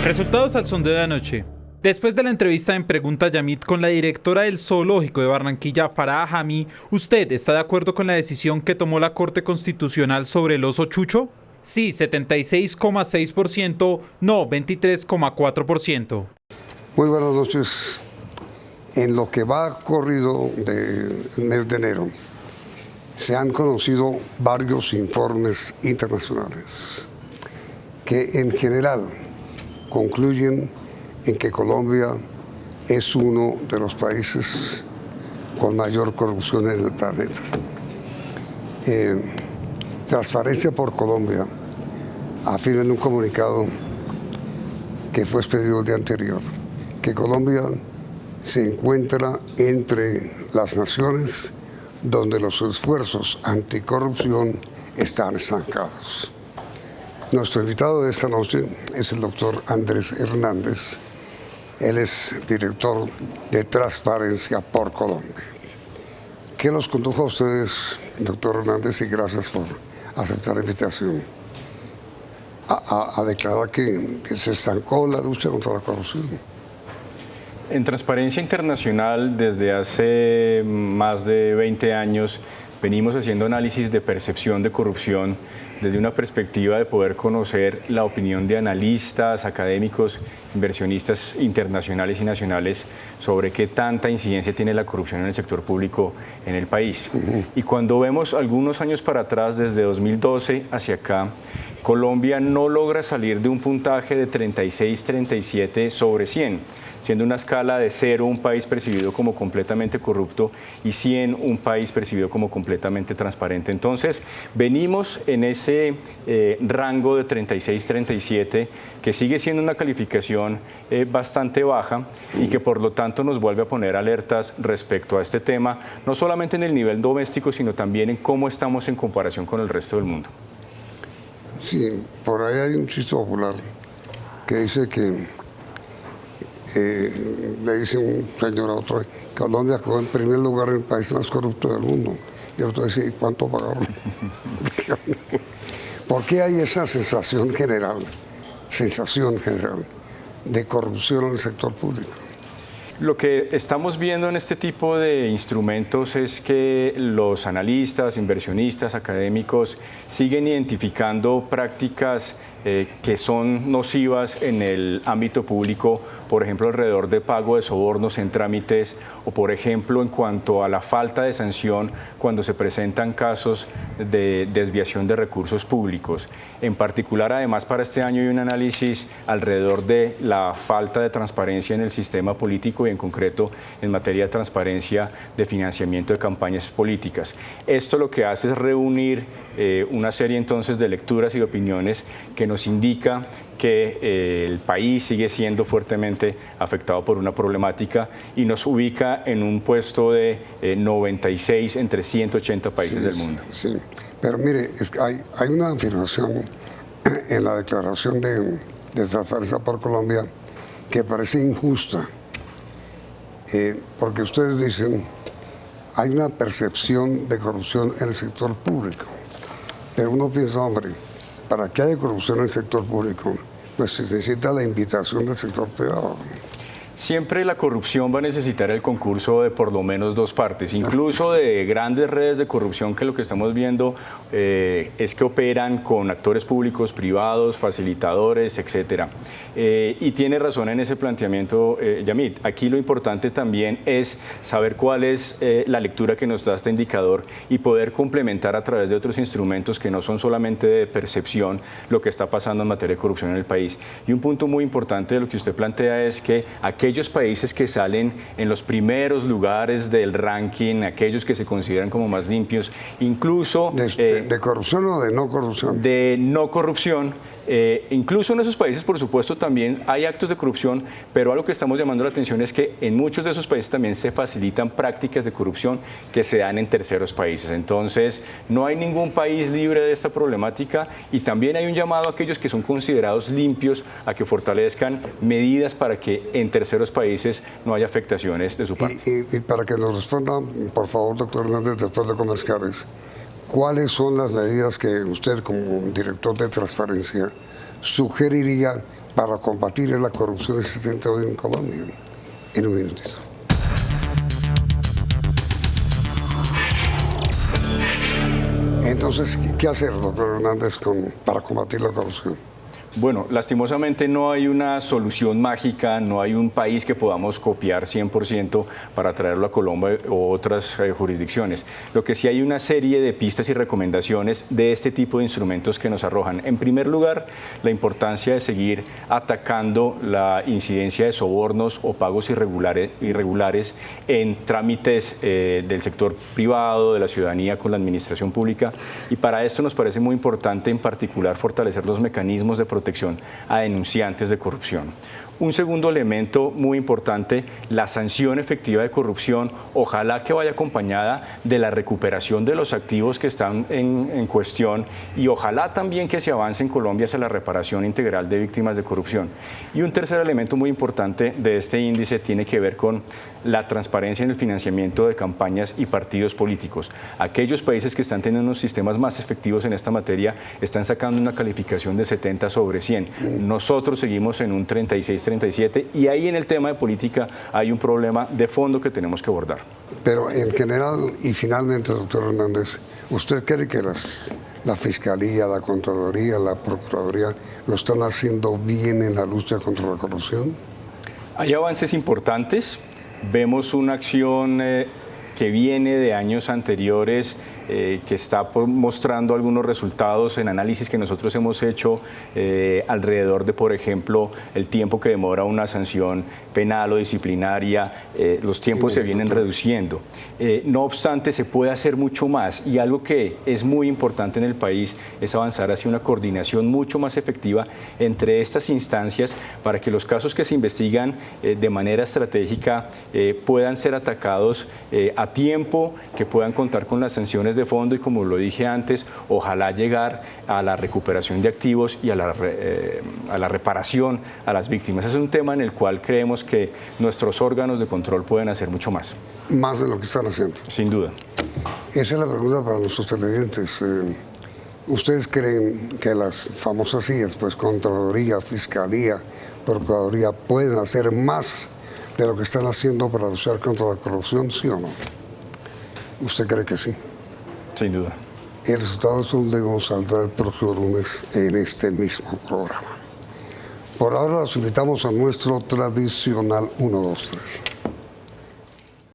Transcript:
Resultados al sondeo de anoche. Después de la entrevista en Pregunta Yamit con la directora del Zoológico de Barranquilla, Farah Jami, ¿usted está de acuerdo con la decisión que tomó la Corte Constitucional sobre el oso Chucho? Sí, 76,6%, no, 23,4%. Muy buenas noches. En lo que va corrido del mes de enero, se han conocido varios informes internacionales que en general concluyen en que Colombia es uno de los países con mayor corrupción en el planeta. Transparencia por Colombia afirma en un comunicado que fue expedido el día anterior que Colombia se encuentra entre las naciones donde los esfuerzos anticorrupción están estancados. Nuestro invitado de esta noche es el doctor Andrés Hernández. Él es director de Transparencia por Colombia. ¿Qué los condujo a ustedes, doctor Hernández, y gracias por aceptar la invitación, a declarar que se estancó la lucha contra la corrupción? En Transparencia Internacional, desde hace más de 20 años, venimos haciendo análisis de percepción de corrupción desde una perspectiva de poder conocer la opinión de analistas, académicos, inversionistas internacionales y nacionales sobre qué tanta incidencia tiene la corrupción en el sector público en el país. Y cuando vemos algunos años para atrás, desde 2012 hacia acá, Colombia no logra salir de un puntaje de 36-37 sobre 100, siendo una escala de 0 un país percibido como completamente corrupto y 100 un país percibido como completamente transparente. Entonces, venimos en ese rango de 36-37, que sigue siendo una calificación bastante baja y que por lo tanto nos vuelve a poner alertas respecto a este tema, no solamente en el nivel doméstico, sino también en cómo estamos en comparación con el resto del mundo. Sí, por ahí hay un chiste popular que dice que le dice un señor a otro: Colombia quedó en primer lugar en el país más corrupto del mundo. Y el otro dice: ¿y cuánto pagaron? ¿Por qué hay esa sensación general de corrupción en el sector público? Lo que estamos viendo en este tipo de instrumentos es que los analistas, inversionistas, académicos siguen identificando prácticas que son nocivas en el ámbito público, por ejemplo, alrededor de pago de sobornos en trámites o, por ejemplo, en cuanto a la falta de sanción cuando se presentan casos de desviación de recursos públicos. En particular, además, para este año hay un análisis alrededor de la falta de transparencia en el sistema político y en concreto en materia de transparencia de financiamiento de campañas políticas. Esto lo que hace es reunir una serie entonces de lecturas y de opiniones que nos indica que el país sigue siendo fuertemente afectado por una problemática y nos ubica en un puesto de 96 entre 180 países del mundo. Sí, pero mire, es que hay una afirmación en la declaración de Transparencia por Colombia que parece injusta, porque ustedes dicen hay una percepción de corrupción en el sector público, pero uno piensa, hombre, para que haya corrupción en el sector público, pues se necesita la invitación del sector privado. Siempre la corrupción va a necesitar el concurso de por lo menos dos partes, incluso de grandes redes de corrupción que lo que estamos viendo es que operan con actores públicos, privados, facilitadores, etcétera. Y tiene razón en ese planteamiento, Yamit. Aquí lo importante también es saber cuál es la lectura que nos da este indicador y poder complementar a través de otros instrumentos que no son solamente de percepción lo que está pasando en materia de corrupción en el país. Y un punto muy importante de lo que usted plantea es que aquellos países que salen en los primeros lugares del ranking, aquellos que se consideran como más limpios, incluso... ¿De corrupción o de no corrupción? De no corrupción. Incluso en esos países, por supuesto, también hay actos de corrupción, pero algo que estamos llamando la atención es que en muchos de esos países también se facilitan prácticas de corrupción que se dan en terceros países. Entonces, no hay ningún país libre de esta problemática y también hay un llamado a aquellos que son considerados limpios a que fortalezcan medidas para que en terceros países no haya afectaciones de su parte. Y para que nos responda, por favor, doctor Hernández, después de comerciales, ¿cuáles son las medidas que usted, como director de transparencia, sugeriría para combatir la corrupción existente hoy en Colombia? En un minutito. Entonces, ¿qué hacer, doctor Hernández, para combatir la corrupción? Bueno, lastimosamente no hay una solución mágica, no hay un país que podamos copiar 100% para traerlo a Colombia o otras jurisdicciones. Lo que sí hay una serie de pistas y recomendaciones de este tipo de instrumentos que nos arrojan. En primer lugar, la importancia de seguir atacando la incidencia de sobornos o pagos irregulares en trámites del sector privado, de la ciudadanía con la administración pública. Y para esto nos parece muy importante en particular fortalecer los mecanismos de protección a denunciantes de corrupción. Un segundo elemento muy importante, la sanción efectiva de corrupción, ojalá que vaya acompañada de la recuperación de los activos que están en cuestión y ojalá también que se avance en Colombia hacia la reparación integral de víctimas de corrupción. Y un tercer elemento muy importante de este índice tiene que ver con la transparencia en el financiamiento de campañas y partidos políticos. Aquellos países que están teniendo unos sistemas más efectivos en esta materia están sacando una calificación de 70 sobre 100. Nosotros seguimos en un 36-37 y ahí en el tema de política hay un problema de fondo que tenemos que abordar. Pero en general y finalmente, doctor Hernández, ¿usted cree que la Fiscalía, la Contraloría, la Procuraduría lo están haciendo bien en la lucha contra la corrupción? Hay avances importantes. Vemos una acción que viene de años anteriores, que está mostrando algunos resultados en análisis que nosotros hemos hecho alrededor de, por ejemplo, el tiempo que demora una sanción penal o disciplinaria. Los tiempos se vienen reduciendo. No obstante, se puede hacer mucho más y algo que es muy importante en el país es avanzar hacia una coordinación mucho más efectiva entre estas instancias para que los casos que se investigan de manera estratégica puedan ser atacados a tiempo, que puedan contar con las sanciones de fondo y, como lo dije antes, ojalá llegar a la recuperación de activos y a la reparación a las víctimas. Es un tema en el cual creemos que nuestros órganos de control pueden hacer mucho más. Más de lo que están haciendo. Sin duda. Esa es la pregunta para nuestros televidentes. ¿Ustedes creen que las famosas sillas, pues Contraloría, Fiscalía, Procuraduría, pueden hacer más de lo que están haciendo para luchar contra la corrupción, sí o no? ¿Usted cree que sí? Sin duda. El resultado es un de saldrá el próximo lunes en este mismo programa. Por ahora los invitamos a nuestro tradicional 1, 2, 3.